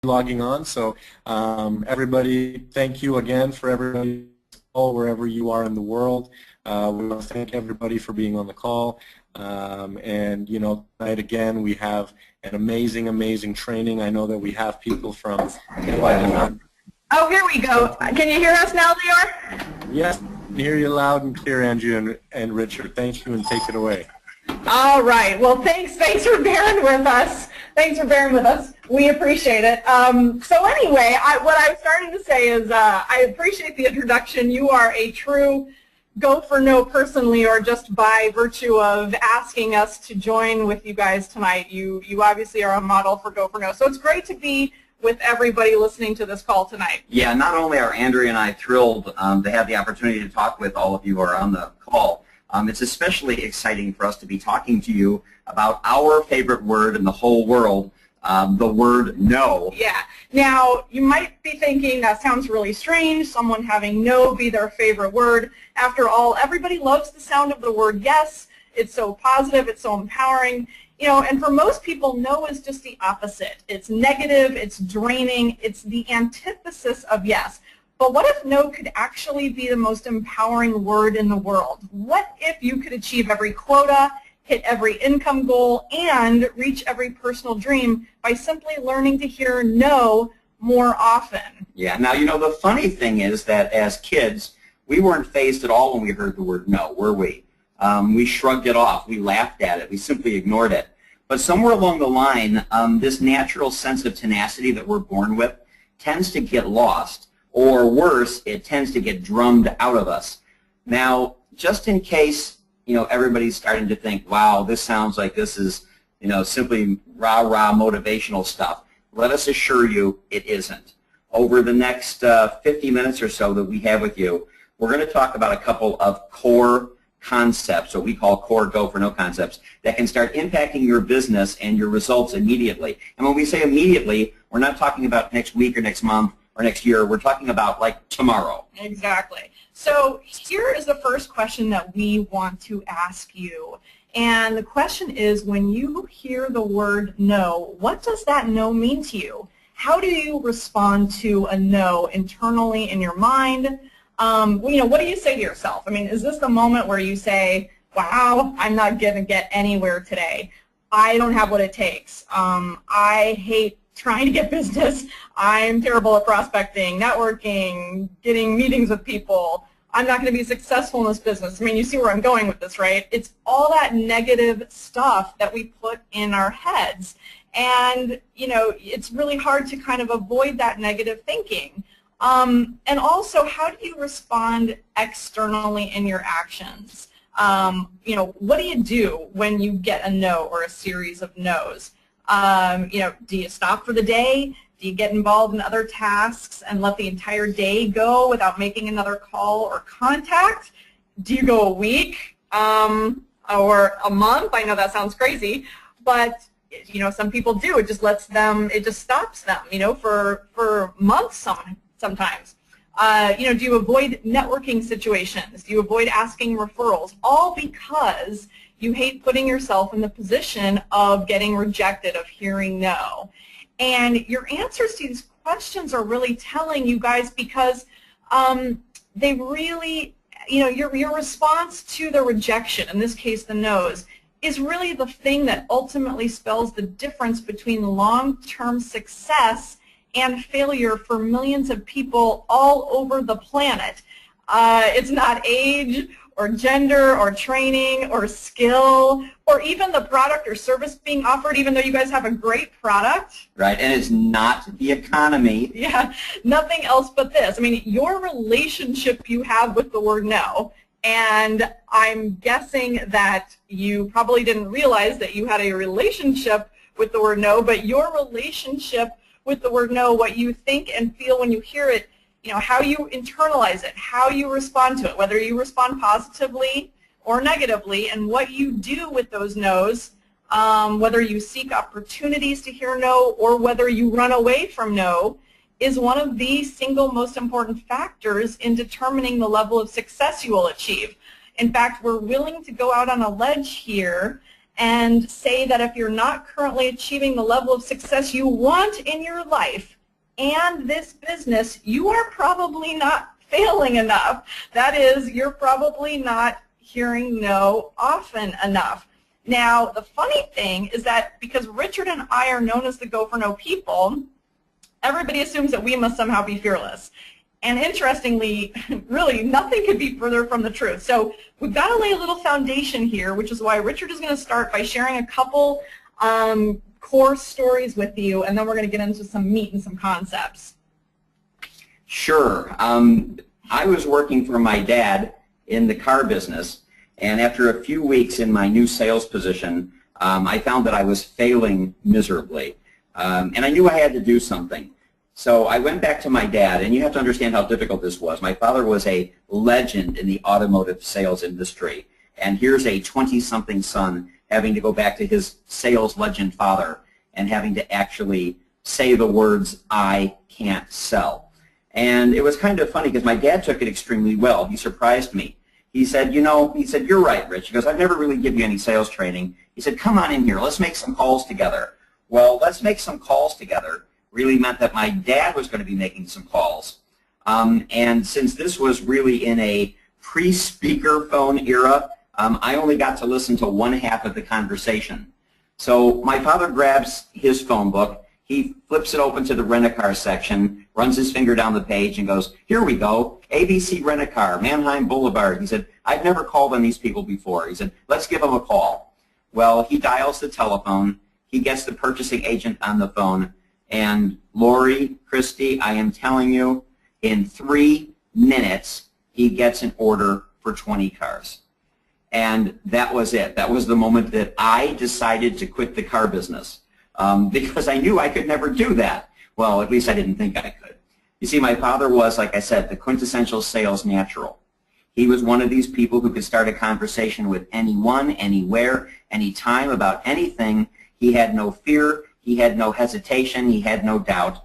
logging on. So everybody, thank you again for everybody wherever you are in the world. We want to thank everybody for being on the call. And you know, tonight again we have an amazing, amazing training. I know that we have people from. Oh, here we go. Can you hear us now, Lior? Yes, I can hear you loud and clear, Andrew and Richard. Thank you, and take it away. All right. Well, thanks for bearing with us. Thanks for bearing with us. We appreciate it. So anyway, what I was starting to say is I appreciate the introduction. You are a true Go for No person, Lior, just by virtue of asking us to join with you guys tonight. You obviously are a model for Go for No. So it's great to be with everybody listening to this call tonight. Yeah, not only are Andrea and I thrilled to have the opportunity to talk with all of you who are on the call, it's especially exciting for us to be talking to you about our favorite word in the whole world, the word no. Yeah. Now, you might be thinking that sounds really strange, someone having no be their favorite word. After all, everybody loves the sound of the word yes. It's so positive, it's so empowering. You know, and for most people, no is just the opposite. It's negative, it's draining, it's the antithesis of yes. But what if no could actually be the most empowering word in the world? What if you could achieve every quota, hit every income goal, and reach every personal dream by simply learning to hear no more often? Yeah, now, you know, the funny thing is that as kids, we weren't fazed at all when we heard the word no, were we? We shrugged it off. We laughed at it. We simply ignored it. But somewhere along the line, this natural sense of tenacity that we're born with tends to get lost, or worse, it tends to get drummed out of us. Now, just in case, you know, everybody's starting to think, wow, this sounds like this is, you know, simply rah-rah motivational stuff, let us assure you it isn't. Over the next 50 minutes or so that we have with you, we're going to talk about a couple of core concepts, what we call core Go for No concepts, that can start impacting your business and your results immediately. And when we say immediately, we're not talking about next week or next month or next year. We're talking about like tomorrow. Exactly. So here is the first question that we want to ask you. And the question is, when you hear the word no, what does that no mean to you? How do you respond to a no internally in your mind? You know, what do you say to yourself? I mean, is this the moment where you say, wow, I'm not going to get anywhere today. I don't have what it takes. I hate trying to get business. I'm terrible at prospecting, networking, getting meetings with people. I'm not going to be successful in this business. I mean, you see where I'm going with this, right? It's all that negative stuff that we put in our heads. And, you know, it's really hard to kind of avoid that negative thinking. And also, how do you respond externally in your actions? You know, what do you do when you get a no or a series of no's? You know, do you stop for the day? Do you get involved in other tasks and let the entire day go without making another call or contact? Do you go a week or a month? I know that sounds crazy, but you know, some people do. It just lets them, it just stops them, you know, for months sometimes. You know, do you avoid networking situations? Do you avoid asking referrals? All because you hate putting yourself in the position of getting rejected, of hearing no. And your answers to these questions are really telling, you guys, because they really, you know, your response to the rejection, in this case the no's, is really the thing that ultimately spells the difference between long-term success and failure for millions of people all over the planet. It's not age or gender or training or skill or even the product or service being offered, even though you guys have a great product. Right, and it's not the economy. Yeah, nothing else but this. I mean, your relationship you have with the word no, and I'm guessing that you probably didn't realize that you had a relationship with the word no, but your relationship with the word no, what you think and feel when you hear it, you know, how you internalize it, how you respond to it, whether you respond positively or negatively, and what you do with those no's, whether you seek opportunities to hear no or whether you run away from no, is one of the single most important factors in determining the level of success you will achieve. In fact, we're willing to go out on a ledge here and say that if you're not currently achieving the level of success you want in your life, and this business, you are probably not failing enough. That is, you're probably not hearing no often enough. Now, the funny thing is that because Richard and I are known as the Go for No people, everybody assumes that we must somehow be fearless. And interestingly, really, nothing could be further from the truth. So we've got to lay a little foundation here, which is why Richard is going to start by sharing a couple core stories with you, and then we're going to get into some meat and some concepts. Sure. I was working for my dad in the car business, and after a few weeks in my new sales position, I found that I was failing miserably, and I knew I had to do something. So I went back to my dad, and you have to understand how difficult this was. My father was a legend in the automotive sales industry, and here's a 20-something son having to go back to his sales legend father and having to actually say the words, "I can't sell." And it was kind of funny because my dad took it extremely well. He surprised me. He said, "You're right, Rich." He goes, "I've never really given you any sales training." He said, "Come on in here. Let's make some calls together." Well, let's make some calls together really meant that my dad was going to be making some calls. And since this was really in a pre-speakerphone era, I only got to listen to one half of the conversation. So my father grabs his phone book, he flips it open to the rent-a-car section, runs his finger down the page and goes, "Here we go, ABC Rent-A-Car, Manheim Boulevard." He said, "I've never called on these people before." He said, "Let's give them a call." Well, he dials the telephone, he gets the purchasing agent on the phone, and Lori, Christy, I am telling you, in 3 minutes, he gets an order for 20 cars. And that was it. That was the moment that I decided to quit the car business because I knew I could never do that. Well, at least I didn't think I could. You see, my father was, like I said, the quintessential sales natural. He was one of these people who could start a conversation with anyone, anywhere, anytime, about anything. He had no fear. He had no hesitation. He had no doubt.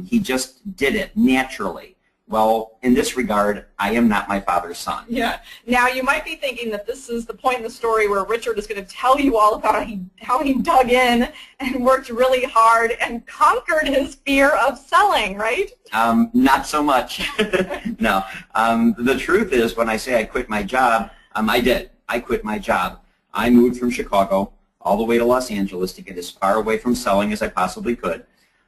He just did it naturally. Well, in this regard, I am not my father's son. Yeah. Now, you might be thinking that this is the point in the story where Richard is going to tell you all about how he dug in and worked really hard and conquered his fear of selling, right? Not so much. No. The truth is, when I say I quit my job, I did. I quit my job. I moved from Chicago all the way to Los Angeles to get as far away from selling as I possibly could,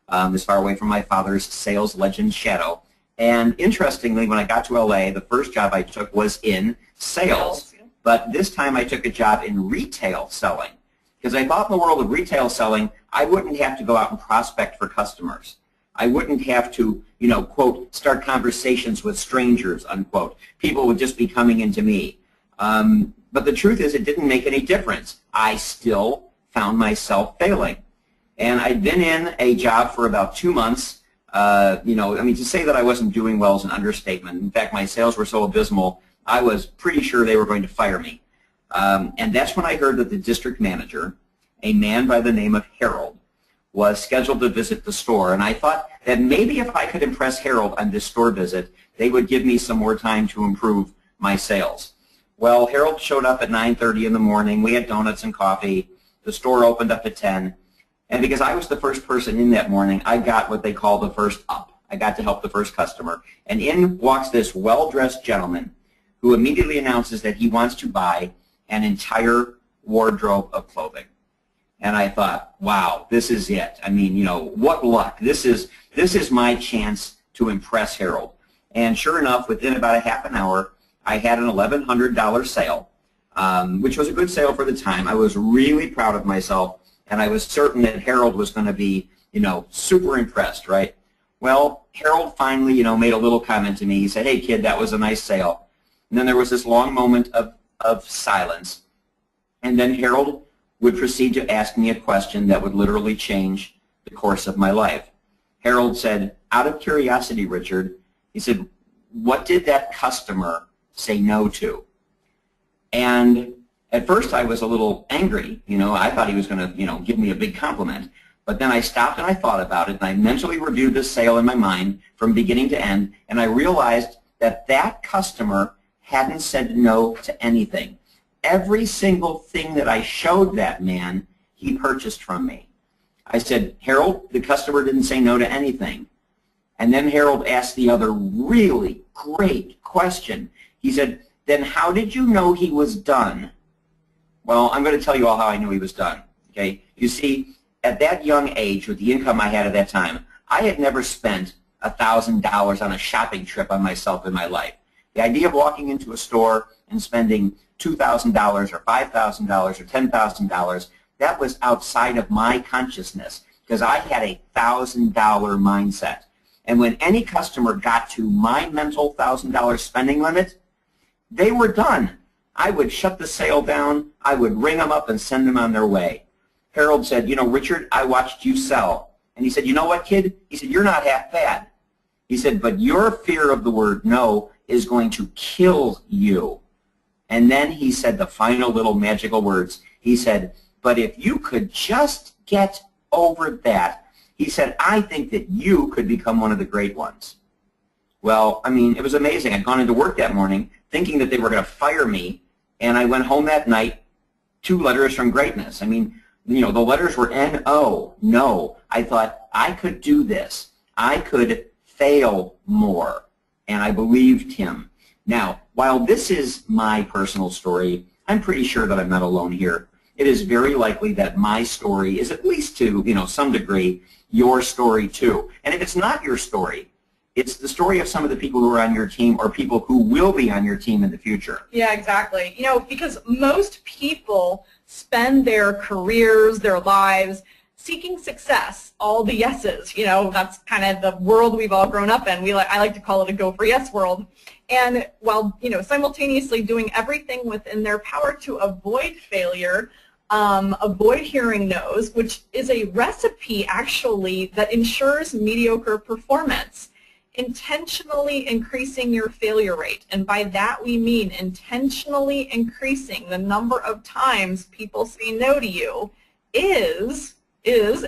as far away from my father's sales legend shadow. And interestingly, when I got to LA, the first job I took was in sales. But this time I took a job in retail selling. Because I thought in the world of retail selling, I wouldn't have to go out and prospect for customers. I wouldn't have to, quote, start conversations with strangers, unquote. People would just be coming into me. But the truth is, it didn't make any difference. I still found myself failing. And I'd been in a job for about 2 months. To say that I wasn't doing well is an understatement. In fact, my sales were so abysmal, I was pretty sure they were going to fire me. And that's when I heard that the district manager, a man by the name of Harold, was scheduled to visit the store. And I thought that maybe if I could impress Harold on this store visit, they would give me some more time to improve my sales. Well, Harold showed up at 9:30 in the morning. We had donuts and coffee. The store opened up at 10. And because I was the first person in that morning, I got what they call the first up. I got to help the first customer. And in walks this well-dressed gentleman who immediately announces that he wants to buy an entire wardrobe of clothing. And I thought, wow, this is it. I mean, what luck. This is my chance to impress Harold. And sure enough, within about a half an hour, I had an $1,100 sale, which was a good sale for the time. I was really proud of myself. And I was certain that Harold was going to be, super impressed, right? Well, Harold finally, made a little comment to me. He said, "Hey, kid, that was a nice sale." And then there was this long moment of silence. And then Harold would proceed to ask me a question that would literally change the course of my life. Harold said, "Out of curiosity, Richard," he said, "what did that customer say no to?" And at first, I was a little angry. I thought he was going to, give me a big compliment. But then I stopped and I thought about it, and I mentally reviewed this sale in my mind from beginning to end, and I realized that that customer hadn't said no to anything. Every single thing that I showed that man, he purchased from me. I said, "Harold, the customer didn't say no to anything. And then Harold asked the other really great question. He said, then how did you know he was done? Well, I'm going to tell you all how I knew he was done. Okay? You see, at that young age, with the income I had at that time, I had never spent $1,000 on a shopping trip on myself in my life. The idea of walking into a store and spending $2,000 or $5,000 or $10,000, that was outside of my consciousness because I had a $1,000 mindset. And when any customer got to my mental $1,000 spending limit, they were done. I would shut the sale down, I would ring them up and send them on their way. Harold said, you know, Richard, I watched you sell. And he said, you know what, kid? He said, you're not half bad. He said, but your fear of the word no is going to kill you. And then he said the final little magical words. He said, but if you could just get over that, he said, I think that you could become one of the great ones. Well, I mean, it was amazing. I'd gone into work that morning thinking that they were going to fire me, and I went home that night, 2 letters from greatness. I mean, you know, the letters were N-O, no. I thought, I could do this. I could fail more, and I believed him. Now, while this is my personal story, I'm pretty sure that I'm not alone here. It is very likely that my story is at least to, you know, some degree, your story too. And if it's not your story, it's the story of some of the people who are on your team or people who will be on your team in the future. Yeah, exactly. You know, because most people spend their careers, their lives, seeking success, all the yeses. You know, that's kind of the world we've all grown up in. I like to call it a go for yes world. And while, you know, simultaneously doing everything within their power to avoid failure, avoid hearing no's, which is a recipe actually that ensures mediocre performance. Intentionally increasing your failure rate, and by that we mean intentionally increasing the number of times people say no to you, is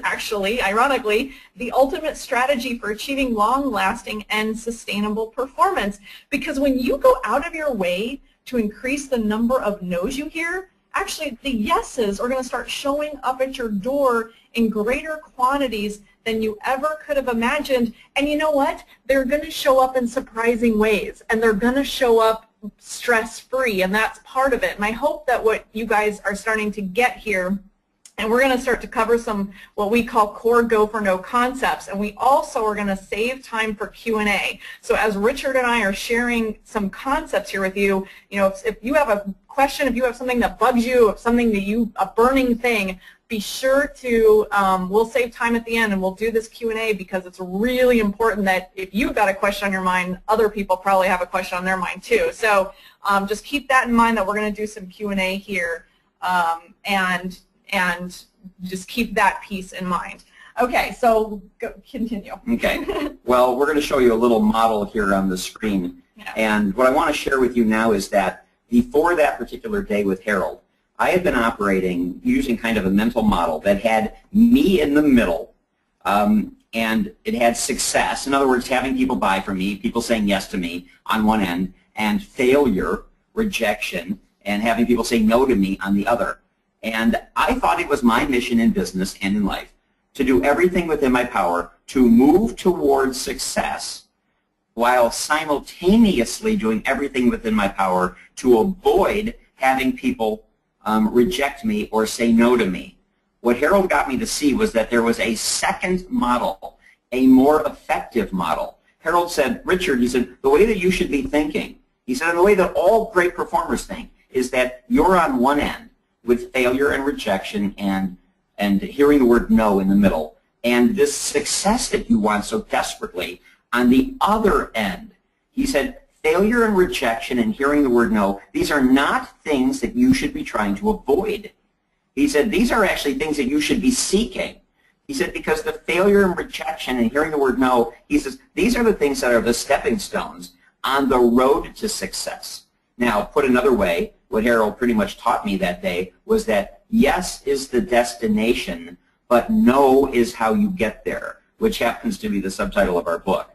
actually, ironically, the ultimate strategy for achieving long-lasting and sustainable performance. Because when you go out of your way to increase the number of no's you hear, actually the yeses are going to start showing up at your door in greater quantities than you ever could have imagined. And you know what? They're going to show up in surprising ways, and they're going to show up stress-free, and that's part of it. And I hope that what you guys are starting to get here, and we're going to start to cover some what we call core go for no concepts, and we also are going to save time for Q&A. So as Richard and I are sharing some concepts here with you, you know, if you have a question, if you have something that bugs you, if something that a burning thing, be sure to, we'll save time at the end and we'll do this Q&A because it's really important that if you've got a question on your mind, other people probably have a question on their mind too. So just keep that in mind that we're going to do some Q&A here and just keep that piece in mind. Okay, so continue. Okay. Well, we're going to show you a little model here on the screen. Yeah. And what I want to share with you now is that before that particular day with Harold, I had been operating using kind of a mental model that had me in the middle, and it had success. In other words, having people buy from me, people saying yes to me on one end, and failure, rejection, and having people say no to me on the other. And I thought it was my mission in business and in life to do everything within my power to move towards success while simultaneously doing everything within my power to avoid having people reject me or say no to me. What Harold got me to see was that there was a second model, a more effective model. Harold said, Richard, he said, the way that you should be thinking, he said, and the way that all great performers think, is that you're on one end with failure and rejection and hearing the word no in the middle, and this success that you want so desperately on the other end. He said, failure and rejection and hearing the word no, these are not things that you should be trying to avoid. He said, these are actually things that you should be seeking. He said, because the failure and rejection and hearing the word no, he says, these are the things that are the stepping stones on the road to success. Now, put another way, what Harold pretty much taught me that day was that yes is the destination, but no is how you get there, which happens to be the subtitle of our book.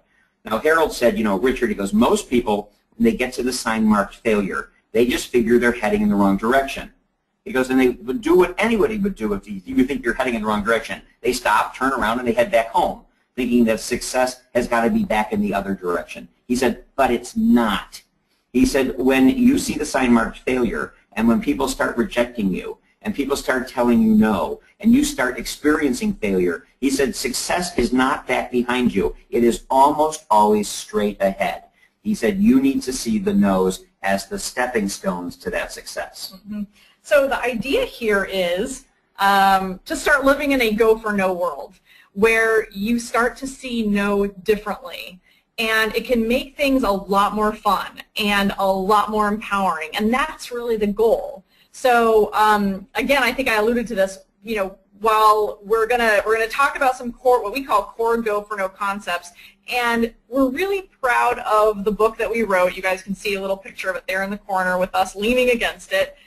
Now, Harold said, you know, Richard, he goes, most people, when they get to the sign marked failure, they just figure they're heading in the wrong direction. He goes, and they would do what anybody would do if you think you're heading in the wrong direction. They stop, turn around, and they head back home. thinking that success has got to be back in the other direction. He said, but it's not. He said, when you see the sign marked failure, and when people start rejecting you, and people start telling you no, and you start experiencing failure, he said, success is not back behind you. It is almost always straight ahead. He said, you need to see the no's as the stepping stones to that success. Mm-hmm. So the idea here is to start living in a go for no world, where you start to see no differently. And it can make things a lot more fun and a lot more empowering, and that's really the goal. So again, I think I alluded to this. You know, while we're gonna talk about some core, what we call core go for no concepts, and we're really proud of the book that we wrote. You guys can see a little picture of it there in the corner with us leaning against it.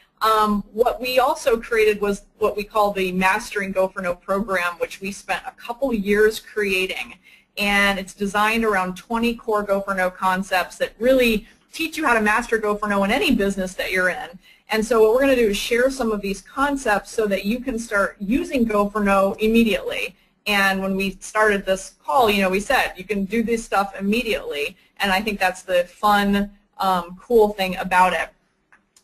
What we also created was what we call the Mastering Go for No program, which we spent a couple years creating. And it's designed around 20 core Go for No concepts that really teach you how to master Go for No in any business that you're in. And so what we're going to do is share some of these concepts so that you can start using Go for No immediately. And when we started this call, you know, we said you can do this stuff immediately. And I think that's the fun, cool thing about it.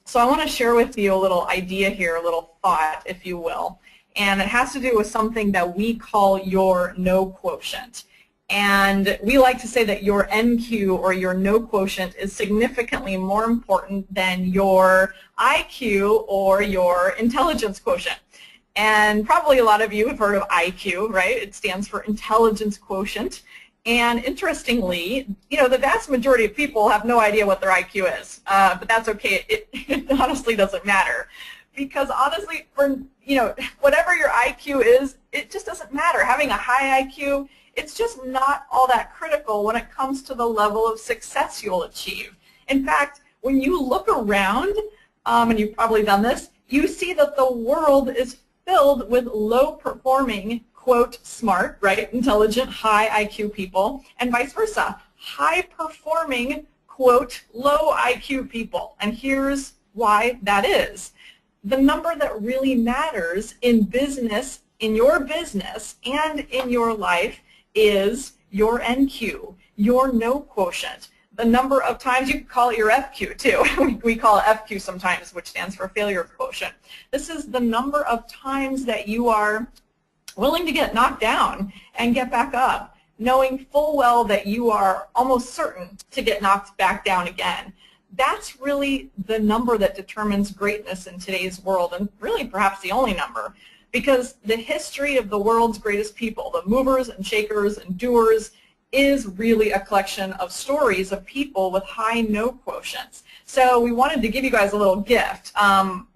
So I want to share with you a little idea here, a little thought, if you will. And it has to do with something that we call your no quotient. And we like to say that your NQ, or your no quotient, is significantly more important than your IQ or your intelligence quotient. And probably a lot of you have heard of IQ, right? It stands for intelligence quotient. And interestingly, you know, the vast majority of people have no idea what their IQ is, but that's okay. It honestly doesn't matter, because honestly, for, you know, whatever your IQ is, it just doesn't matter. Having a high IQ, it's just not all that critical when it comes to the level of success you'll achieve. In fact, when you look around, and you've probably done this, you see that the world is filled with low-performing, quote, smart, right, intelligent, high IQ people, and vice versa, high-performing, quote, low IQ people. And here's why that is. The number that really matters in business, in your business and in your life, is your NQ, your no quotient. The number of times, you can call it your FQ too. We call it FQ sometimes, which stands for failure quotient. This is the number of times that you are willing to get knocked down and get back up, knowing full well that you are almost certain to get knocked back down again. That's really the number that determines greatness in today's world, and really perhaps the only number. Because the history of the world's greatest people, the movers and shakers and doers, is really a collection of stories of people with high no quotients. So we wanted to give you guys a little gift.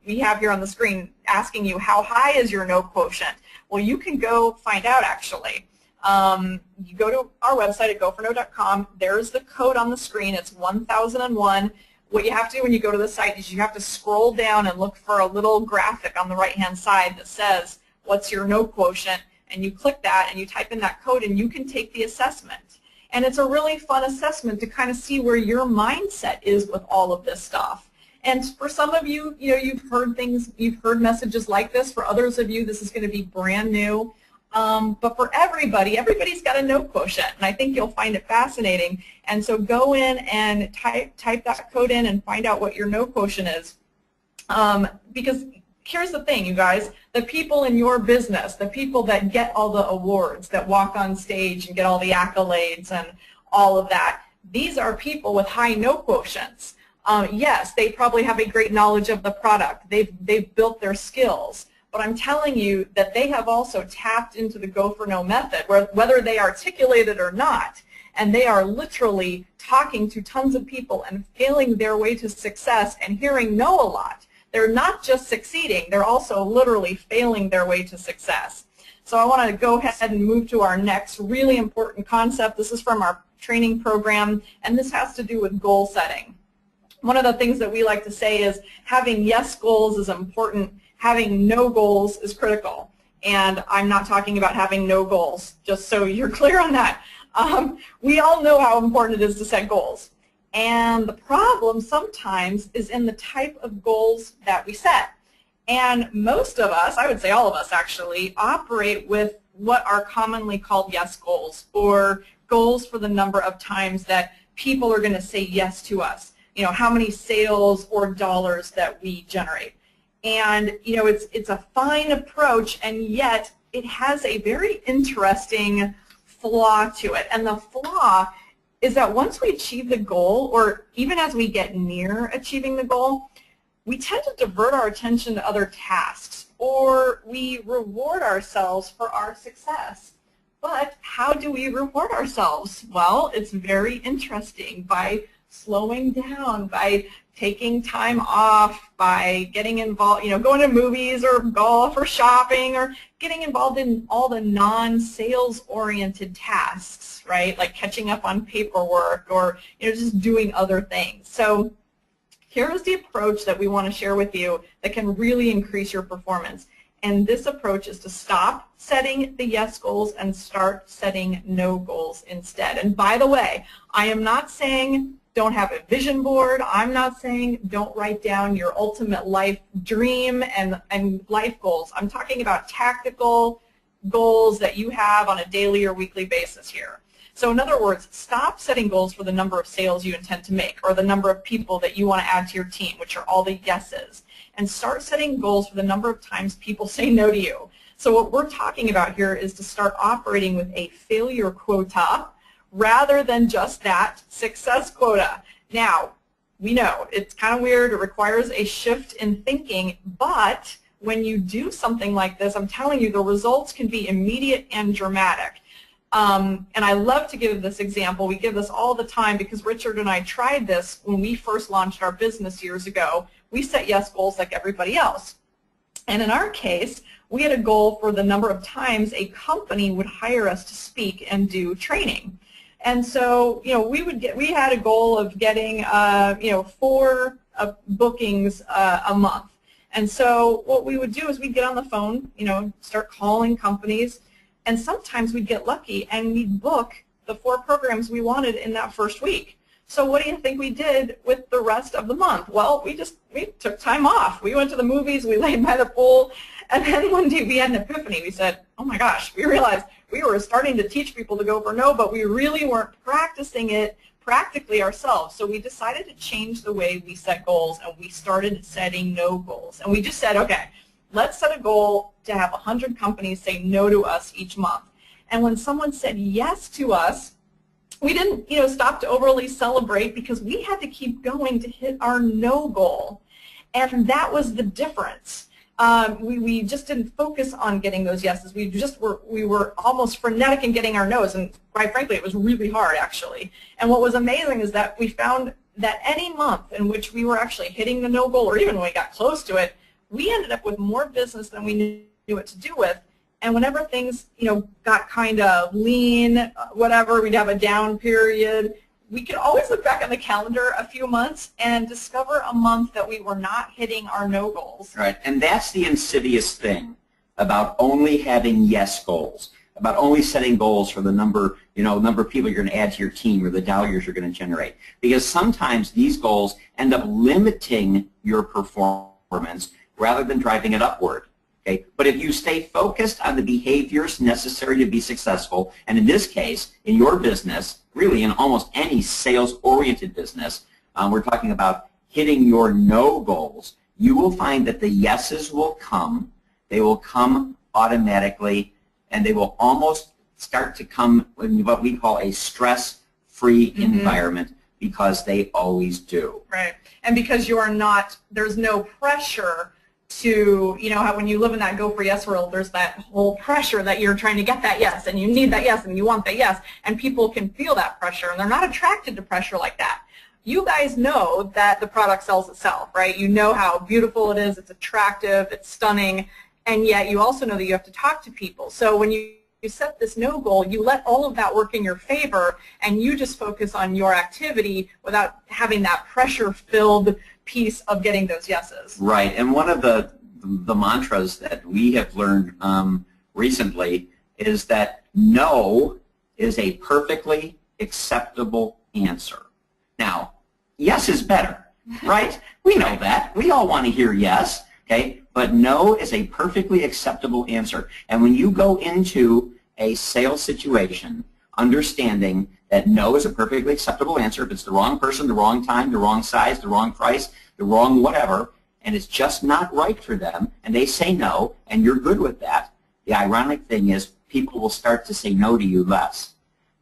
We have here on the screen asking you, how high is your no quotient? Well, you can go find out, actually. You go to our website at goforno.com. There's the code on the screen. It's 1001. What you have to do when you go to the site is you have to scroll down and look for a little graphic on the right-hand side that says, what's your no quotient? And you click that and you type in that code and you can take the assessment. And it's a really fun assessment to kind of see where your mindset is with all of this stuff. And for some of you, you know, you've heard things, you've heard messages like this. For others of you, this is going to be brand new. But for everybody, everybody's got a no quotient, and I think you'll find it fascinating. And so go in and type that code in and find out what your no quotient is. Because here's the thing, you guys, the people in your business, the people that get all the awards, that walk on stage and get all the accolades and all of that, these are people with high no quotients. Yes, they probably have a great knowledge of the product. They've built their skills. But I'm telling you that they have also tapped into the Go for No method, whether they articulate it or not, and they are literally talking to tons of people and failing their way to success and hearing no a lot. They're not just succeeding, they're also literally failing their way to success. So I want to go ahead and move to our next really important concept. This is from our training program, and this has to do with goal setting. One of the things that we like to say is having yes goals is important. Having no goals is critical, and I'm not talking about having no goals, just so you're clear on that. We all know how important it is to set goals, and the problem sometimes is in the type of goals that we set. And most of us, I would say all of us actually, operate with what are commonly called yes goals, or goals for the number of times that people are going to say yes to us. You know, how many sales or dollars that we generate. And, you know, it's a fine approach, and yet it has a very interesting flaw to it. And the flaw is that once we achieve the goal, or even as we get near achieving the goal, we tend to divert our attention to other tasks, or we reward ourselves for our success. But how do we reward ourselves? Well, it's very interesting, by slowing down, by taking time off, by getting involved, you know, going to movies or golf or shopping, or getting involved in all the non-sales oriented tasks, right? Like catching up on paperwork, or, you know, just doing other things. So here is the approach that we want to share with you that can really increase your performance. And this approach is to stop setting the yes goals and start setting no goals instead. And by the way, I am not saying don't have a vision board. I'm not saying don't write down your ultimate life dream and life goals. I'm talking about tactical goals that you have on a daily or weekly basis here. So in other words, stop setting goals for the number of sales you intend to make, or the number of people that you want to add to your team, which are all the yeses, and start setting goals for the number of times people say no to you. So what we're talking about here is to start operating with a failure quota rather than just that success quota. Now, we know it's kind of weird, it requires a shift in thinking, but when you do something like this, I'm telling you, the results can be immediate and dramatic. And I love to give this example. We give this all the time because Richard and I tried this when we first launched our business years ago. We set yes goals like everybody else. And in our case, we had a goal for the number of times a company would hire us to speak and do training. And so, you know, we had a goal of getting, you know, 4 bookings a month. And so what we would do is we'd get on the phone, you know, start calling companies, and sometimes we'd get lucky and we'd book the 4 programs we wanted in that first week. So what do you think we did with the rest of the month? Well, we took time off. We went to the movies, we laid by the pool, and then one day we had an epiphany. We said, oh my gosh, we realized we were starting to teach people to go for no, but we really weren't practicing it practically ourselves. So we decided to change the way we set goals, and we started setting no goals. And we just said, okay, let's set a goal to have 100 companies say no to us each month. And when someone said yes to us, we didn't, you know, stop to overly celebrate, because we had to keep going to hit our no goal. And that was the difference. We just didn't focus on getting those yeses. We were almost frenetic in getting our no's, and quite frankly, it was really hard, actually. And what was amazing is that we found that any month in which we were actually hitting the no goal, or even when we got close to it, we ended up with more business than we knew what to do with. And whenever things, you know, got kind of lean, whatever, we'd have a down period, we could always look back on the calendar a few months and discover a month that we were not hitting our no goals. Right, and that's the insidious thing about only having yes goals, about only setting goals for the number, you know, number of people you're going to add to your team, or the dollars you're going to generate. Because sometimes these goals end up limiting your performance rather than driving it upward. Okay? But if you stay focused on the behaviors necessary to be successful, and in this case, in your business, really in almost any sales-oriented business, we're talking about hitting your no goals, you will find that the yeses will come. They will come automatically, and they will almost start to come in what we call a stress-free environment, because they always do. Right, and because you are not, there's no pressure to, you know, how when you live in that go for yes world, there's that whole pressure that you're trying to get that yes, and you need that yes, and you want that yes, and people can feel that pressure, and they're not attracted to pressure like that. You guys know that the product sells itself, right? You know how beautiful it is, it's attractive, it's stunning, and yet you also know that you have to talk to people. So when you set this no goal, you let all of that work in your favor, and you just focus on your activity without having that pressure-filled piece of getting those yeses. Right, and one of the mantras that we have learned recently is that no is a perfectly acceptable answer. Now, yes is better, right? We know that. We all want to hear yes, okay? but no is a perfectly acceptable answer. And when you go into a sales situation, understanding that no is a perfectly acceptable answer, if it's the wrong person, the wrong time, the wrong size, the wrong price, the wrong whatever, and it's just not right for them, and they say no, and you're good with that, the ironic thing is people will start to say no to you less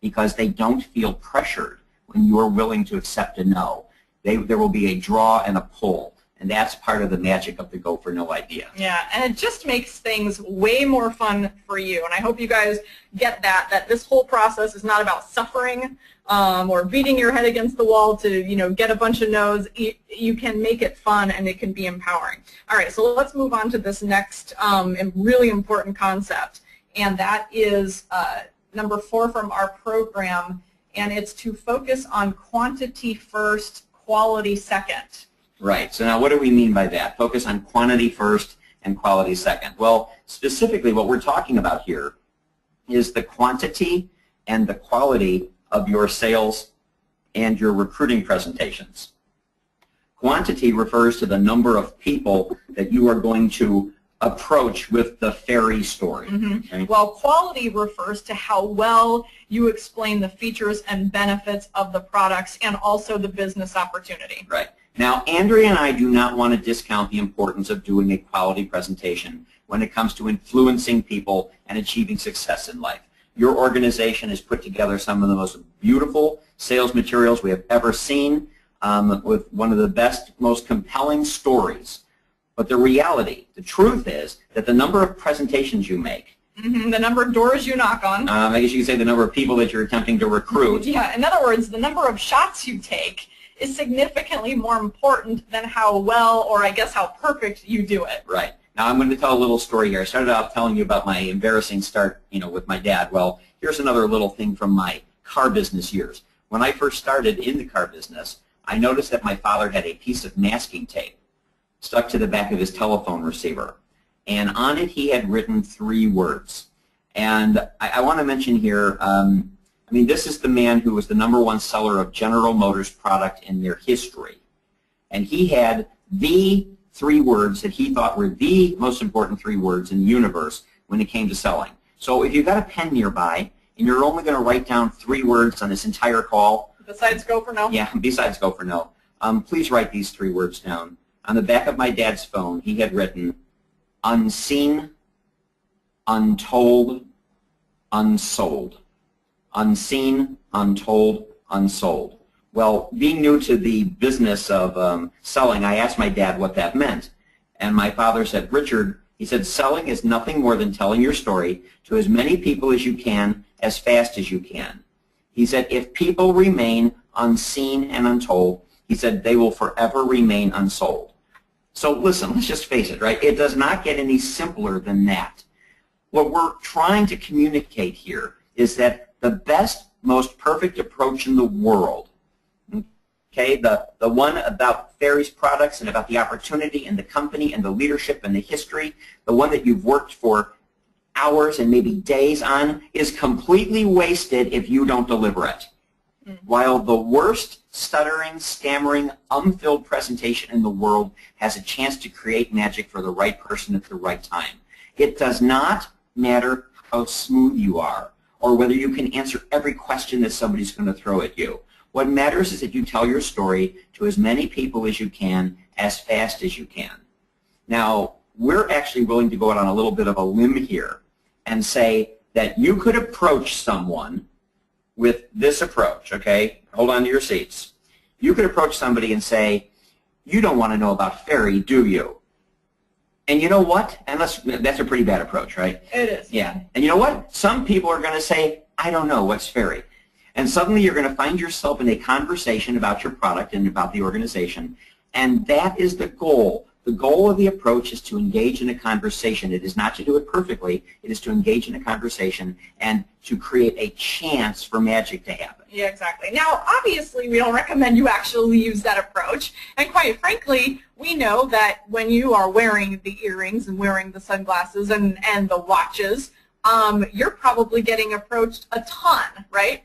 because they don't feel pressured when you're willing to accept a no. There will be a draw and a pull, and that's part of the magic of the Go for No idea. Yeah, and it just makes things way more fun for you, and I hope you guys get that this whole process is not about suffering or beating your head against the wall to, you know, get a bunch of no's. You can make it fun, and it can be empowering. All right, so let's move on to this next really important concept, and that is number 4 from our program, and it's to focus on quantity first, quality second. Right. So now what do we mean by that? Focus on quantity first and quality second. Well, specifically what we're talking about here is the quantity and the quality of your sales and your recruiting presentations. Quantity refers to the number of people that you are going to approach with the fairy story. Okay? Well, quality refers to how well you explain the features and benefits of the products and also the business opportunity. Right. Now, Andrea and I do not want to discount the importance of doing a quality presentation when it comes to influencing people and achieving success in life. Your organization has put together some of the most beautiful sales materials we have ever seen with one of the best, most compelling stories. But the reality, the truth is that the number of presentations you make, the number of doors you knock on. I guess you could say the number of people that you're attempting to recruit. Yeah, in other words, the number of shots you take is significantly more important than how well, or I guess how perfect you do it. Right. Now I'm going to tell a little story here. I started out telling you about my embarrassing start, you know, with my dad. Well, here's another little thing from my car business years. When I first started in the car business, I noticed that my father had a piece of masking tape stuck to the back of his telephone receiver. And on it he had written 3 words. And I want to mention here, I mean, this is the man who was the #1 seller of General Motors product in their history. And he had the 3 words that he thought were the most important 3 words in the universe when it came to selling. So if you've got a pen nearby and you're only going to write down 3 words on this entire call. Besides go for no? Yeah, besides go for no. Please write these 3 words down. On the back of my dad's phone, he had written, unseen, untold, unsold. Unseen, untold, unsold. Well, being new to the business of selling, I asked my dad what that meant. And my father said, Richard, he said, selling is nothing more than telling your story to as many people as you can, as fast as you can. He said, if people remain unseen and untold, he said, they will forever remain unsold. So listen, let's just face it, right? It does not get any simpler than that. What we're trying to communicate here is that the best, most perfect approach in the world, okay, the one about Fairy's products and about the opportunity and the company and the leadership and the history, the one that you've worked for hours and maybe days on, is completely wasted if you don't deliver it. While the worst stuttering, stammering, unfilled presentation in the world has a chance to create magic for the right person at the right time. It does not matter how smooth you are or whether you can answer every question that somebody's going to throw at you. What matters is that you tell your story to as many people as you can, as fast as you can. Now, we're actually willing to go out on a little bit of a limb here and say that you could approach someone with this approach, okay? Hold on to your seats. You could approach somebody and say, you don't want to know about Fairy, do you? And you know what? And that's a pretty bad approach, right? It is. Yeah. And you know what? Some people are going to say, I don't know, what's Fairy? And suddenly you're going to find yourself in a conversation about your product and about the organization. And that is the goal. The goal of the approach is to engage in a conversation. It is not to do it perfectly. It is to engage in a conversation and to create a chance for magic to happen. Yeah, exactly. Now, obviously, we don't recommend you actually use that approach. And quite frankly, we know that when you are wearing the earrings and wearing the sunglasses and the watches, you're probably getting approached a ton, right?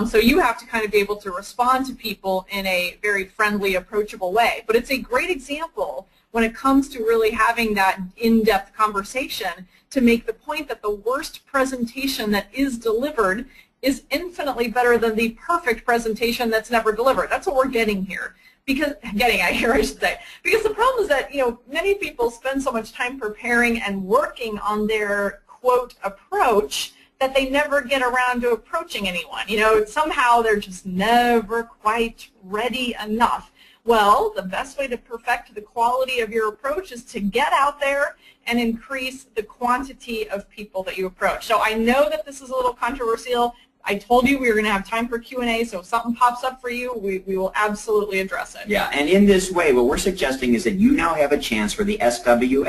So you have to kind of be able to respond to people in a very friendly, approachable way. But it's a great example when it comes to really having that in-depth conversation to make the point that the worst presentation that is delivered is infinitely better than the perfect presentation that's never delivered. That's what we're getting here. Because I should say. Because the problem is that, many people spend so much time preparing and working on their quote approach that they never get around to approaching anyone. Somehow they're just never quite ready enough. Well, the best way to perfect the quality of your approach is to get out there and increase the quantity of people that you approach. So I know that this is a little controversial. I told you we were going to have time for Q&A, so if something pops up for you, we will absolutely address it. Yeah, and in this way, what we're suggesting is that you now have a chance for the SW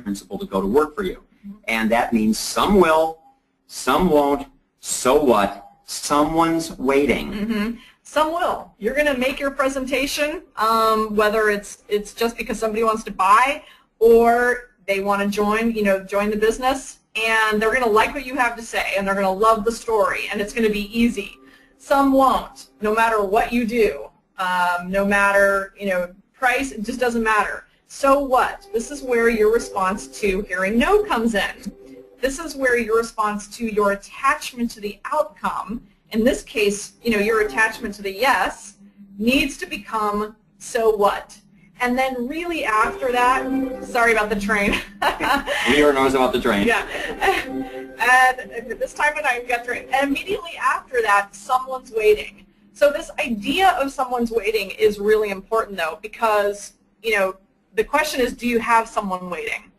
principle to go to work for you. And that means some will, some won't, so what? Someone's waiting. Some will. You're going to make your presentation, whether it's just because somebody wants to buy or they want to join the business, and they're going to like what you have to say, and they're going to love the story, and it's going to be easy. Some won't, no matter what you do, no matter, price, it just doesn't matter. So what? This is where your response to hearing no comes in. This is where your response to your attachment to the outcome, in this case, your attachment to the yes, needs to become so what? And then really after that, sorry about the train. Leora knows about the train. Yeah. And this time of night we got train. And immediately after that, someone's waiting. So this idea of someone's waiting is really important though, because, the question is, do you have someone waiting?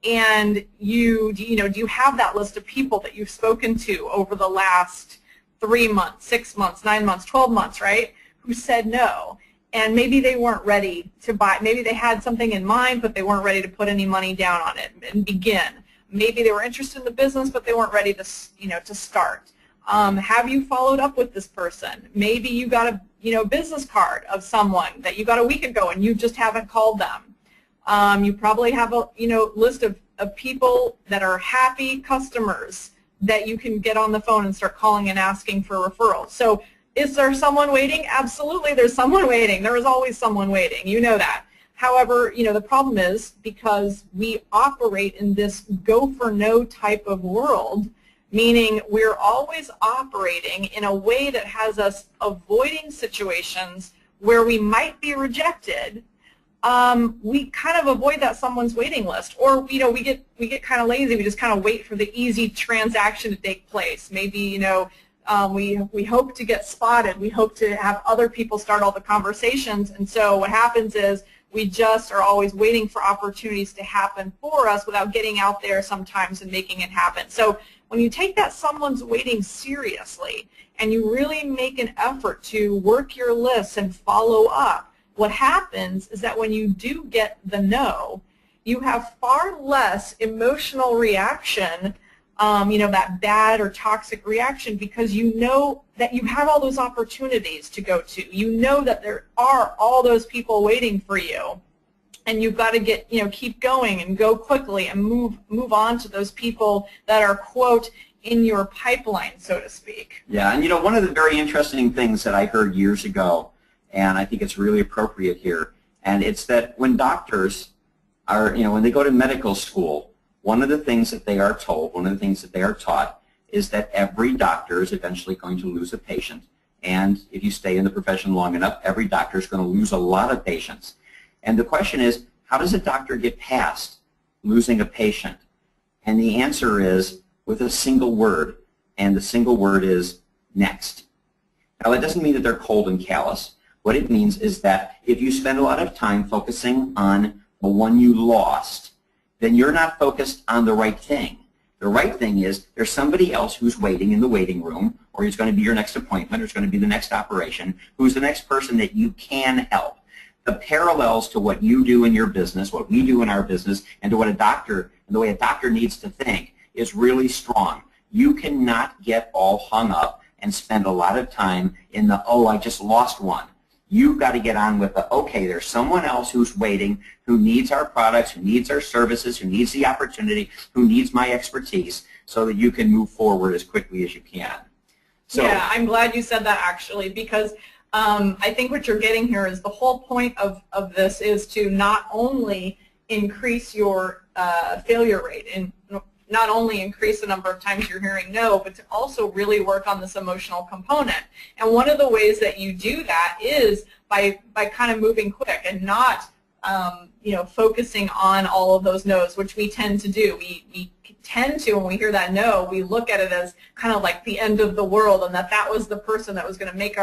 And do you have that list of people that you've spoken to over the last 3 months, 6 months, 9 months, 12 months, right, who said no? And maybe they weren't ready to buy. Maybe they had something in mind, but they weren't ready to put any money down on it and begin. Maybe they were interested in the business, but they weren't ready to, to start. Have you followed up with this person? Maybe you got a, business card of someone that you got a week ago and you just haven't called them. You probably have a, list of people that are happy customers that you can get on the phone and start calling and asking for referrals. So is there someone waiting? Absolutely, there's someone waiting. There is always someone waiting. You know that. However, the problem is because we operate in this go for no type of world, meaning we're always operating in a way that has us avoiding situations where we might be rejected. We kind of avoid that someone's waiting list, or we get kind of lazy. We just kind of wait for the easy transaction to take place. Maybe we hope to get spotted. We hope to have other people start all the conversations, and so what happens is we just are always waiting for opportunities to happen for us without getting out there sometimes and making it happen. So when you take that someone's waiting seriously and you really make an effort to work your lists and follow up, what happens is that when you do get the no, you have far less emotional reaction, that bad or toxic reaction, because you know that you have all those opportunities to go to. You know that there are all those people waiting for you, and you've got to get, keep going and go quickly and move on to those people that are, quote, in your pipeline, so to speak. Yeah, and one of the very interesting things that I heard years ago, and I think it's really appropriate here, and it's that when doctors are, when they go to medical school, one of the things that they are told, one of the things that they are taught, is that every doctor is eventually going to lose a patient. And if you stay in the profession long enough, every doctor is going to lose a lot of patients. And the question is, how does a doctor get past losing a patient? And the answer is with a single word, and the single word is next. Now, that doesn't mean that they're cold and callous. What it means is that if you spend a lot of time focusing on the one you lost, then you're not focused on the right thing. The right thing is there's somebody else who's waiting in the waiting room, or who's going to be your next appointment, or it's going to be the next operation, who's the next person that you can help. The parallels to what you do in your business, what we do in our business, and to what a doctor, and the way a doctor needs to think is really strong. You cannot get all hung up and spend a lot of time in the, oh, I just lost one. You've got to get on with the, okay, there's someone else who's waiting, who needs our products, who needs our services, who needs the opportunity, who needs my expertise, so that you can move forward as quickly as you can. So, yeah, I'm glad you said that, actually, because I think what you're getting here is the whole point of this is to not only increase your failure rate and not only increase the number of times you're hearing no, but to also really work on this emotional component. And one of the ways that you do that is by kind of moving quick and not focusing on all of those no's, which we tend to do. We tend to, when we hear that no, we look at it as kind of like the end of the world, and that was the person that was going to make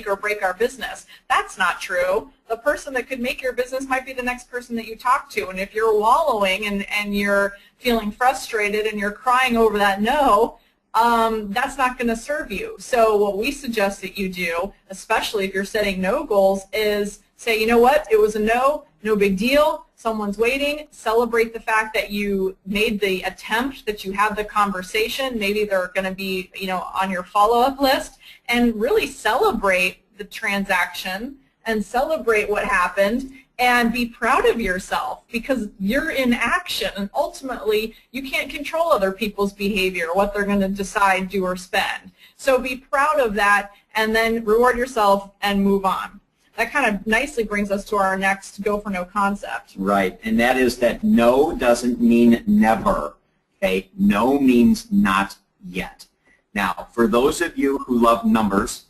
or break our business. That's not true. The person that could make your business might be the next person that you talk to. And if you're wallowing and you're feeling frustrated and you're crying over that no, that's not going to serve you. So what we suggest that you do, especially if you're setting no goals, is say, you know what, it was a no, no big deal. Someone's waiting. Celebrate the fact that you made the attempt, that you had the conversation. Maybe they're going to be, on your follow-up list, and really celebrate the transaction and celebrate what happened and be proud of yourself because you're in action, and ultimately you can't control other people's behavior, what they're going to decide, do, or spend. So be proud of that and then reward yourself and move on. That kind of nicely brings us to our next go for no concept. Right, and that is that no doesn't mean never. Okay, no means not yet. Now, for those of you who love numbers,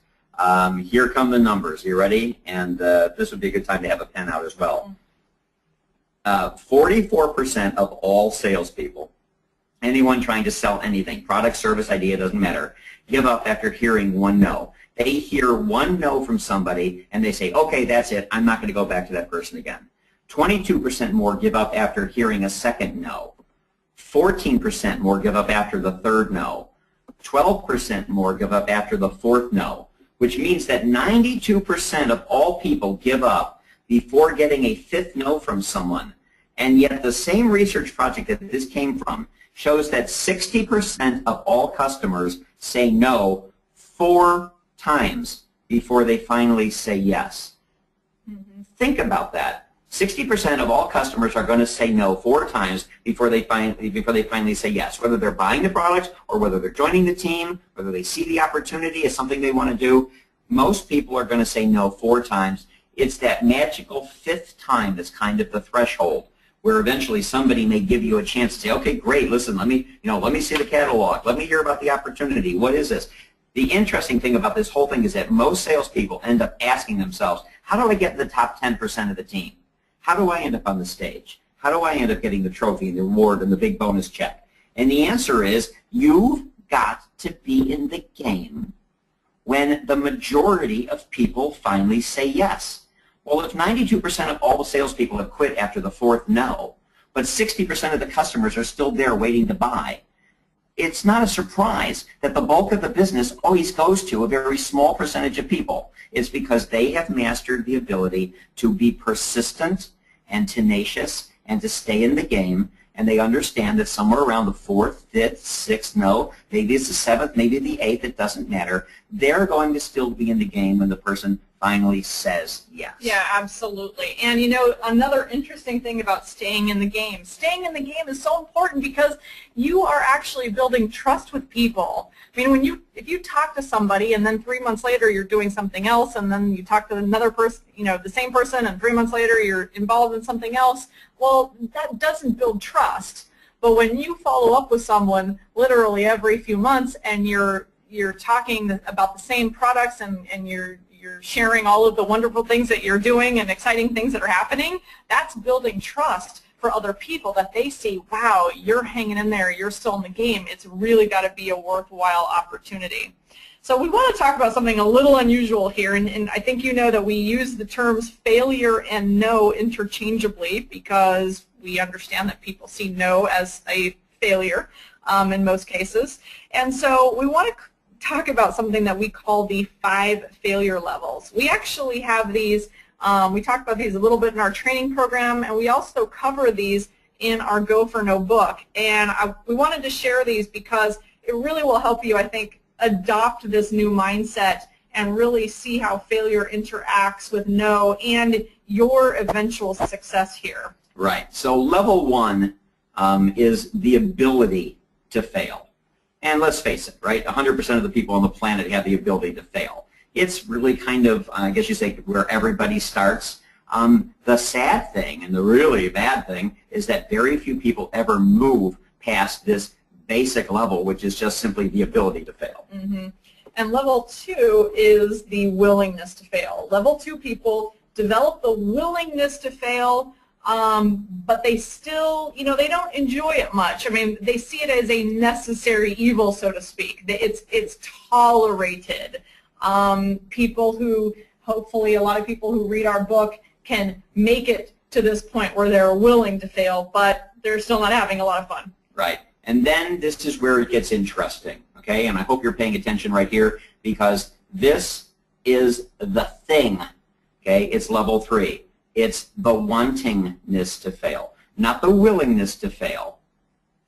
here come the numbers. You ready? And this would be a good time to have a pen out as well. 44% of all salespeople, anyone trying to sell anything, product, service, idea, doesn't matter, give up after hearing one no. They hear one no from somebody and they say, okay, that's it, I'm not going to go back to that person again. 22% more give up after hearing a second no. 14% more give up after the third no. 12% more give up after the fourth no, which means that 92% of all people give up before getting a fifth no from someone. And yet the same research project that this came from shows that 60% of all customers say no 4 times before they finally say yes. Think about that. 60% of all customers are going to say no 4 times before they finally say yes, whether they're buying the product or whether they're joining the team, whether they see the opportunity as something they want to do. Most people are going to say no 4 times. It's that magical 5th time that's kind of the threshold where eventually somebody may give you a chance to say, okay, great, listen, let me see the catalog. Let me hear about the opportunity. What is this? The interesting thing about this whole thing is that most salespeople end up asking themselves, how do I get in the top 10% of the team? How do I end up on the stage? How do I end up getting the trophy and the award and the big bonus check? And the answer is you've got to be in the game when the majority of people finally say yes. Well, if 92% of all the salespeople have quit after the 4th no, but 60% of the customers are still there waiting to buy, it's not a surprise that the bulk of the business always goes to a very small percentage of people. It's because they have mastered the ability to be persistent and tenacious and to stay in the game, and they understand that somewhere around the 4th, 5th, 6th no, maybe it's the 7th, maybe the 8th, it doesn't matter. They're going to still be in the game when the person finally says yes. Yeah, absolutely. And another interesting thing about staying in the game. Staying in the game is so important because you are actually building trust with people. I mean, if you talk to somebody and then 3 months later you're doing something else, and then you talk to another person, the same person, and 3 months later you're involved in something else, well, that doesn't build trust. But when you follow up with someone literally every few months and you're talking about the same products and you're sharing all of the wonderful things that you're doing and exciting things that are happening, that's building trust for other people, that they see, wow, you're hanging in there, you're still in the game. It's really got to be a worthwhile opportunity. So we want to talk about something a little unusual here, and I think you know that we use the terms failure and no interchangeably because we understand that people see no as a failure in most cases. And so we want to talk about something that we call the 5 failure levels. We actually have these, we talked about these a little bit in our training program, and we also cover these in our Go for No book. And we wanted to share these because it really will help you, I think, adopt this new mindset and really see how failure interacts with no and your eventual success here. Right. So level 1 is the ability to fail. And let's face it, right? 100% of the people on the planet have the ability to fail. It's really kind of, I guess you say, where everybody starts. The sad thing and the really bad thing is that very few people ever move past this basic level, which is just simply the ability to fail. Mm-hmm. And level 2 is the willingness to fail. Level 2 people develop the willingness to fail, but they still, they don't enjoy it much. I mean, they see it as a necessary evil, so to speak. It's tolerated. People who, hopefully a lot of people who read our book can make it to this point where they're willing to fail, but they're still not having a lot of fun. Right. And then this is where it gets interesting, okay? And I hope you're paying attention right here, because this is the thing, okay? It's level 3. It's the wantingness to fail, not the willingness to fail,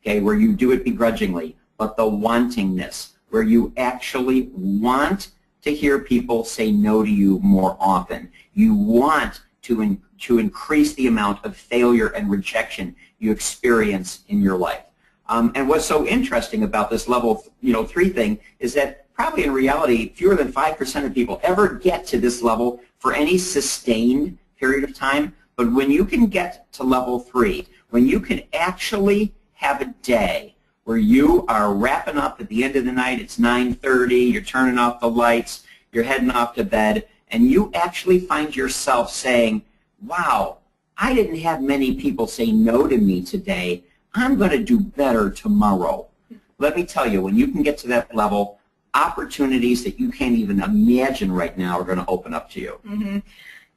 okay, where you do it begrudgingly, but the wantingness, where you actually want to hear people say no to you more often. You want to increase the amount of failure and rejection you experience in your life. And what's so interesting about this level 3 thing is that probably in reality, fewer than 5% of people ever get to this level for any sustained period of time. But when you can get to level 3, when you can actually have a day where you are wrapping up at the end of the night, it's 9:30, you're turning off the lights, you're heading off to bed, and you actually find yourself saying, wow, I didn't have many people say no to me today. I'm going to do better tomorrow. Let me tell you, when you can get to that level, opportunities that you can't even imagine right now are going to open up to you. Mm-hmm.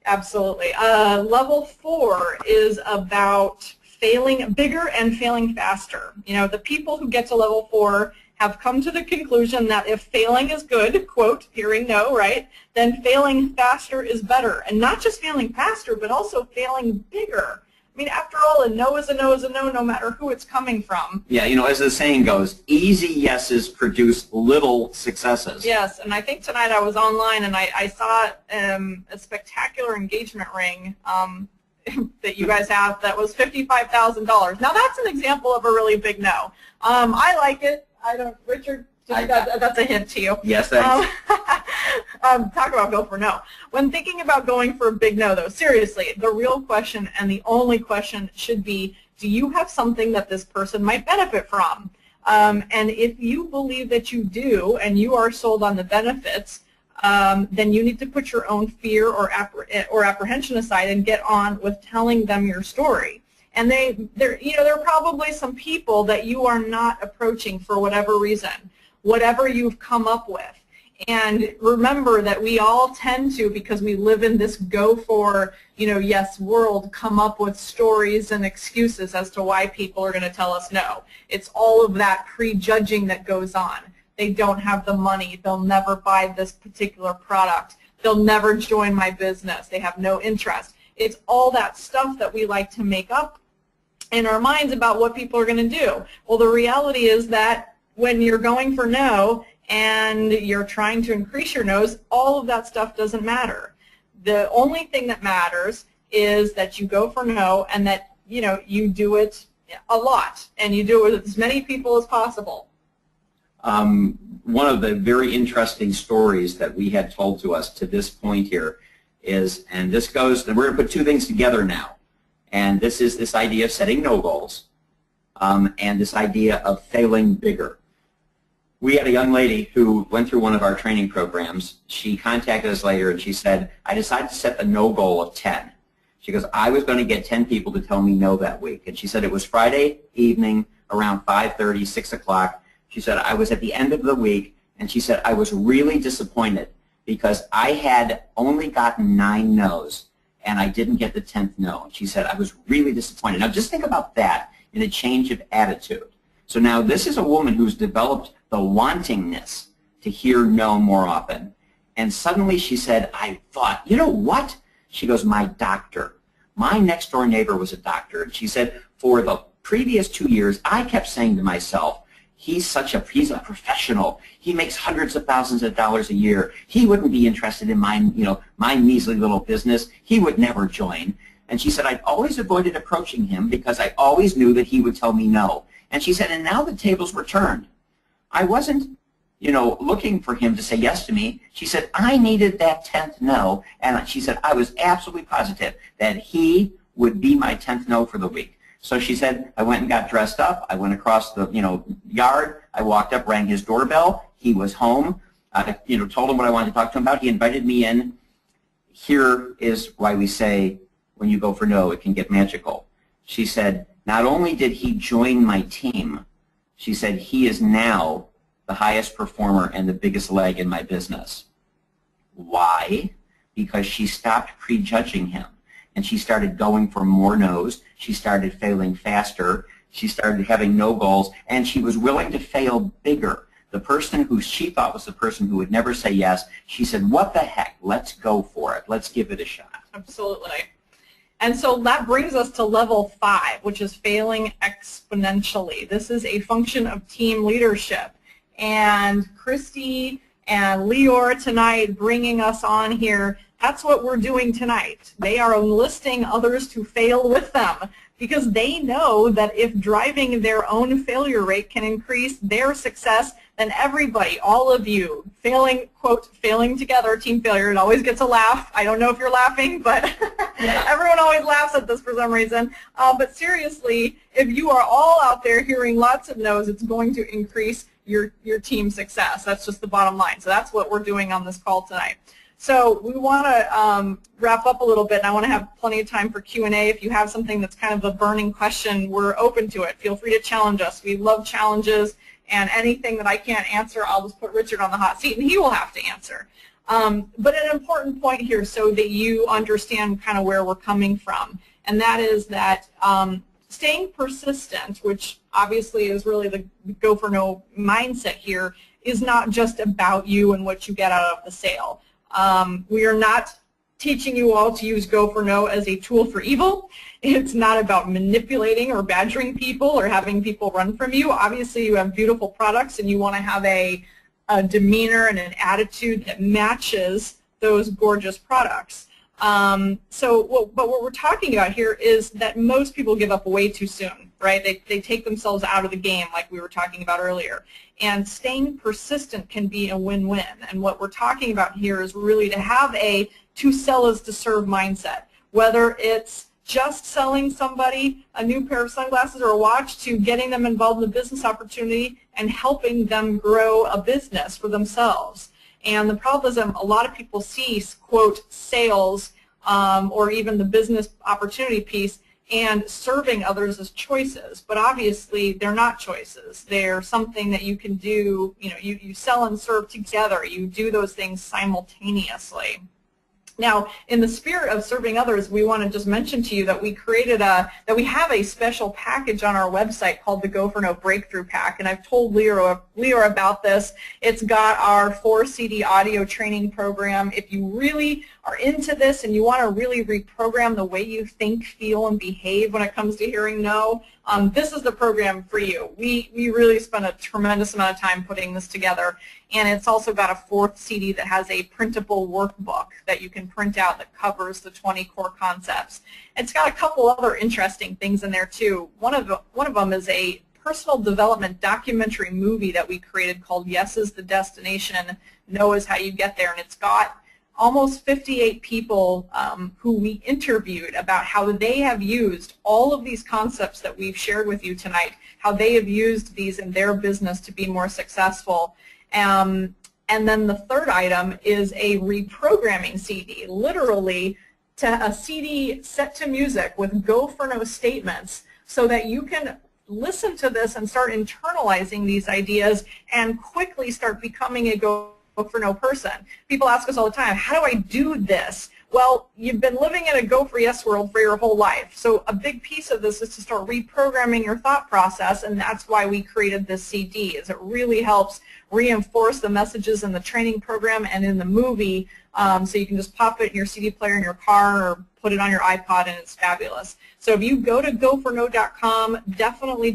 Absolutely. Level 4 is about failing bigger and failing faster. The people who get to level 4 have come to the conclusion that if failing is good, quote, hearing no, right, then failing faster is better. And not just failing faster, but also failing bigger. I mean, after all, a no is a no is a no, no matter who it's coming from. Yeah, as the saying goes, easy yeses produce little successes. Yes, and I think tonight I was online and I saw a spectacular engagement ring that you guys have that was $55,000. Now that's an example of a really big no. I like it. I don't, Richard, that's a hint to you. Yes, thanks. Talk about go for no. When thinking about going for a big no, though, seriously, the real question and the only question should be, do you have something that this person might benefit from? And if you believe that you do and you are sold on the benefits, then you need to put your own fear or apprehension aside and get on with telling them your story. And there are probably some people that you are not approaching for whatever reason, whatever you've come up with. And remember that we all tend to, because we live in this go for, yes world, come up with stories and excuses as to why people are going to tell us no. It's all of that prejudging that goes on. They don't have the money. They'll never buy this particular product. They'll never join my business. They have no interest. It's all that stuff that we like to make up in our minds about what people are going to do. Well, the reality is that when you're going for no and you're trying to increase your no's, all of that stuff doesn't matter. The only thing that matters is that you go for no and that you do it a lot and you do it with as many people as possible. One of the very interesting stories that we had told to us to this point here is, and this goes, and we're going to put two things together now, and this is this idea of setting no goals and this idea of failing bigger. We had a young lady who went through one of our training programs. She contacted us later and she said, I decided to set a no goal of 10. She goes, I was going to get 10 people to tell me no that week. And she said it was Friday evening around 5:30, 6 o'clock. She said, I was at the end of the week, and she said, I was really disappointed because I had only gotten 9 no's, and I didn't get the 10th no. And she said, I was really disappointed. Now, just think about that in a change of attitude. So now this is a woman who's developed the wantingness to hear no more often. And suddenly she said, I thought, you know what? She goes, my doctor. My next door neighbor was a doctor. And she said, for the previous 2 years, I kept saying to myself, he's a professional. He makes hundreds of thousands of dollars a year. He wouldn't be interested in my measly little business. He would never join. And she said, I'd always avoided approaching him because I always knew that he would tell me no. And she said, and now the tables were turned. I wasn't looking for him to say yes to me. She said, I needed that 10th no, and she said, I was absolutely positive that he would be my 10th no for the week. So she said, I went and got dressed up. I went across the yard. I walked up, rang his doorbell. He was home. I told him what I wanted to talk to him about. He invited me in. Here is why we say when you go for no, it can get magical. She said, not only did he join my team, she said, he is now the highest performer and the biggest leg in my business. Why? Because she stopped prejudging him, and she started going for more no's. She started failing faster. She started having no goals, and she was willing to fail bigger. The person who she thought was the person who would never say yes, she said, what the heck, let's go for it. Let's give it a shot. Absolutely. And so that brings us to level 5, which is failing exponentially. This is a function of team leadership. And Christy and Leor tonight bringing us on here, that's what we're doing tonight. They are enlisting others to fail with them because they know that if driving their own failure rate can increase their success, then everybody, all of you, failing, quote, failing together, team failure, it always gets a laugh. I don't know if you're laughing, but everyone always laughs at this for some reason. But seriously, if you are all out there hearing lots of no's, it's going to increase your team success. That's just the bottom line. So that's what we're doing on this call tonight. So we want to wrap up a little bit, and I want to have plenty of time for Q&A. If you have something that's kind of a burning question, we're open to it. Feel free to challenge us. We love challenges. And anything that I can't answer, I'll just put Richard on the hot seat, and he will have to answer. But an important point here so that you understand kind of where we're coming from, and that is that staying persistent, which obviously is really the go for no mindset here, is not just about you and what you get out of the sale. We are not teaching you all to use go for no as a tool for evil. It's not about manipulating or badgering people or having people run from you. Obviously, you have beautiful products and you want to have a demeanor and an attitude that matches those gorgeous products. But what we're talking about here is that most people give up way too soon, right? They take themselves out of the game like we were talking about earlier. And staying persistent can be a win-win. And what we're talking about here is really to have a to sell is to serve mindset, whether it's just selling somebody a new pair of sunglasses or a watch to getting them involved in a business opportunity and helping them grow a business for themselves. And the problem is a lot of people see, quote, sales or even the business opportunity piece and serving others as choices. But obviously, they're not choices. They're something that you can do, you sell and serve together. You do those things simultaneously. Now, in the spirit of serving others, we want to just mention to you that we created that we have a special package on our website called the Go for No Breakthrough Pack, and I've told Leor about this. It's got our 4-CD audio training program. If you really are into this and you want to really reprogram the way you think, feel, and behave when it comes to hearing no, this is the program for you. We really spent a tremendous amount of time putting this together, and it's also got a 4th CD that has a printable workbook that you can print out that covers the 20 core concepts. It's got a couple other interesting things in there too. One of them is a personal development documentary movie that we created called Yes is the Destination, No is How You Get There, and it's got almost 58 people who we interviewed about how they have used all of these concepts that we've shared with you tonight, how they have used these in their business to be more successful. And then the third item is a reprogramming CD, literally a CD set to music with go for no statements so that you can listen to this and start internalizing these ideas and quickly start becoming a go for no person. People ask us all the time, how do I do this? Well, you've been living in a go for yes world for your whole life. So a big piece of this is to start reprogramming your thought process, and that's why we created this CD, is it really helps reinforce the messages in the training program and in the movie, so you can just pop it in your CD player in your car or put it on your iPod, and it's fabulous. So if you go to goforno.com, definitely